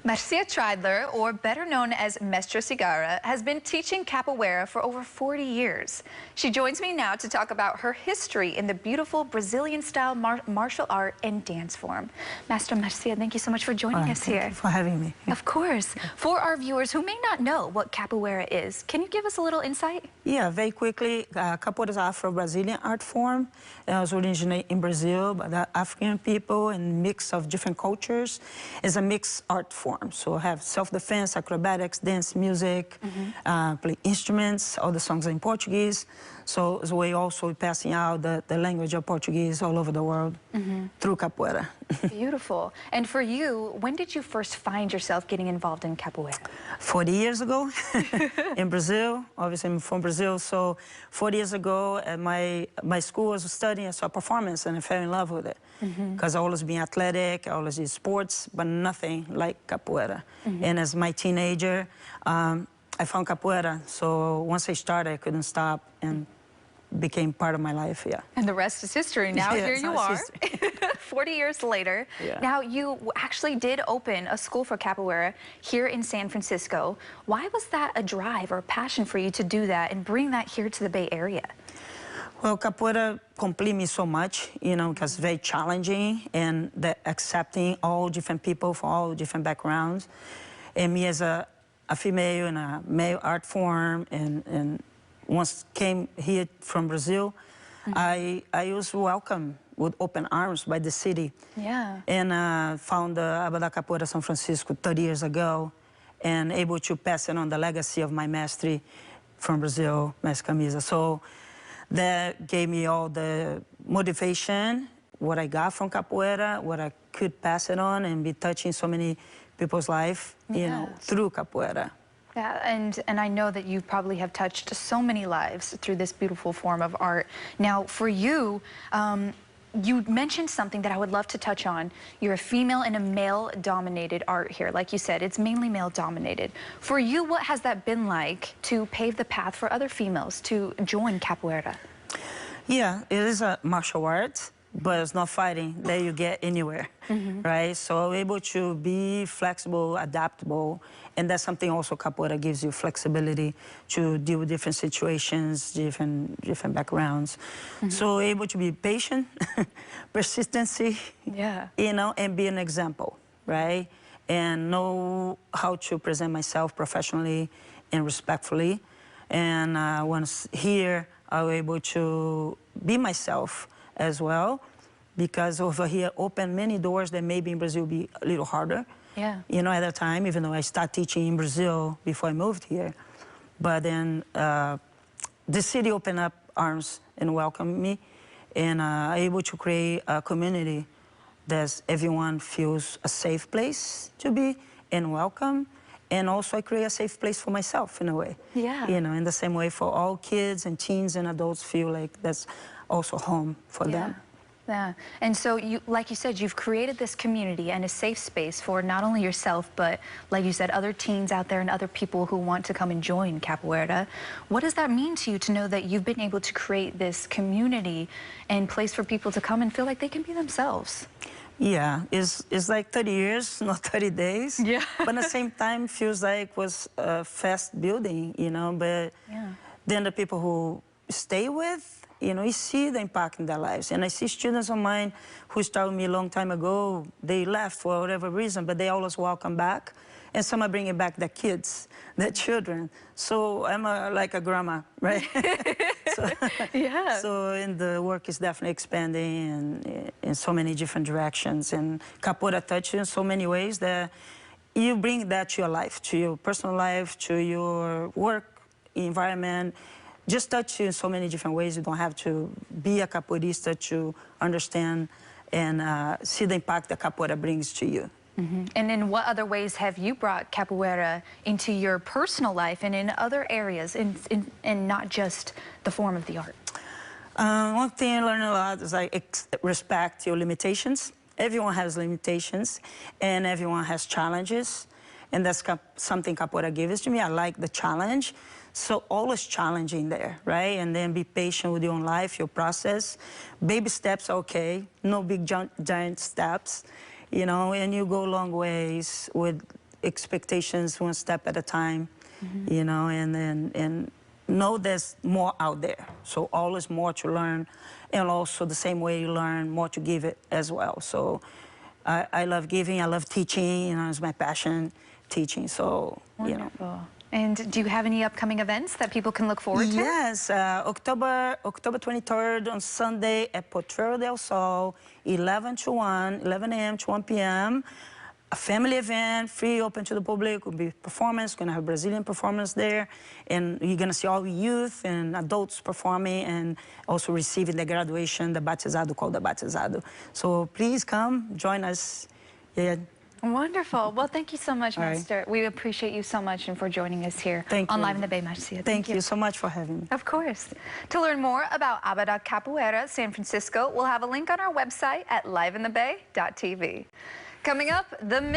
Márcia Treidler, or better known as Mestra Cigarra, has been teaching capoeira for over 40 years. She joins me now to talk about her history in the beautiful Brazilian-style martial art and dance form. Master Márcia, thank you so much for joining us here. Thank you for having me. Of course. For our viewers who may not know what capoeira is, can you give us a little insight? Yeah, very quickly, capoeira is an Afro-Brazilian art form. It was originated in Brazil by the African people and mix of different cultures. It's a mixed art form. So I have self-defense, acrobatics, dance, music, play instruments. All the songs are in Portuguese. So it's a way also passing out the language of Portuguese all over the world through capoeira. Beautiful. And for you, when did you first find yourself getting involved in capoeira? 40 years ago in Brazil. Obviously, I'm from Brazil. So 40 years ago, at my school was studying, I saw performance and I fell in love with it. Because I always been athletic, I always did sports, but nothing like capoeira. And as my teenager, I found capoeira. So once I started, I couldn't stop and became part of my life, yeah. And the rest is history. Now Yeah, here you are, 40 years later. Yeah. Now you actually did open a school for capoeira here in San Francisco. Why was that a drive or passion for you to do that and bring that here to the Bay Area? Well, capoeira completed me so much, you know, because it's very challenging and accepting all different people from all different backgrounds. And me as a female in a male art form and once came here from Brazil, I was welcomed with open arms by the city. Yeah. And found the Abada Capoeira San Francisco 30 years ago and able to pass it on the legacy of my mastery from Brazil, Mestre Camisa. So that gave me all the motivation, what I got from capoeira, what I could pass it on and be touching so many people's life, you know, through capoeira. Yeah, and I know that you probably have touched so many lives through this beautiful form of art. Now, for you, you mentioned something that I would love to touch on. You're a female in a male-dominated art here. Like you said, it's mainly male-dominated. For you, what has that been like to pave the path for other females to join capoeira? Yeah, it is a martial art, but it's not fighting that you get anywhere, right? So I'm able to be flexible, adaptable, and that's something also capoeira gives you, flexibility to deal with different situations, different backgrounds. So able to be patient, persistency, you know, and be an example, right? And know how to present myself professionally and respectfully. And once here, I was able to be myself as well, because over here opened many doors that maybe in Brazil would be a little harder. Yeah. You know, at that time, even though I started teaching in Brazil before I moved here. But then the city opened up arms and welcomed me, and able to create a community that everyone feels a safe place to be and welcome. And also I create a safe place for myself in a way. Yeah. You know, in the same way for all kids and teens and adults feel like that's also home for them. Yeah, and so you, like you said, you've created this community and a safe space for not only yourself, but like you said, other teens out there and other people who want to come and join capoeira. What does that mean to you to know that you've been able to create this community and place for people to come and feel like they can be themselves? Yeah, it's like 30 years, not 30 days. Yeah. But at the same time, feels like it was a fast building, you know, but then the people who stay with, you know, you see the impact in their lives. And I see students of mine who started with me a long time ago, they left for whatever reason, but they always welcome back. And some are bringing back their kids, their children. So I'm like a grandma, right? So and the work is definitely expanding in so many different directions. And capoeira touches you in so many ways that you bring that to your life, to your personal life, to your work environment. Just touch you in so many different ways. You don't have to be a capoeirista to understand and see the impact that capoeira brings to you. And in what other ways have you brought capoeira into your personal life and in other areas, and not just the form of the art? One thing I learned a lot is like respect your limitations. Everyone has limitations and everyone has challenges. And that's something capoeira gives to me. I like the challenge. So always challenging there, right? And then be patient with your own life, your process. Baby steps are okay, no big giant steps, you know, and you go long ways with expectations one step at a time, you know, and know there's more out there. So always more to learn, and also the same way you learn, more to give it as well. So I love giving, I love teaching, you know, it's my passion, teaching, so, you know. Wonderful. And do you have any upcoming events that people can look forward to? Yes, October 23rd on Sunday at Potrero del Sol, 11 a.m. to 1 p.m. A family event, free, open to the public. Will be performance. Going to have Brazilian performance there, and you're going to see all youth and adults performing, and also receiving the graduation, the batizado, called the batizado. So please come, join us. Yeah. Wonderful. Well, thank you so much, All right. Master. We appreciate you so much and for joining us here Thank on you. Live in the Bay, Marcia. Thank you so much for having me. Of course. To learn more about Abada Capoeira San Francisco, we'll have a link on our website at liveinthebay.tv. Coming up, the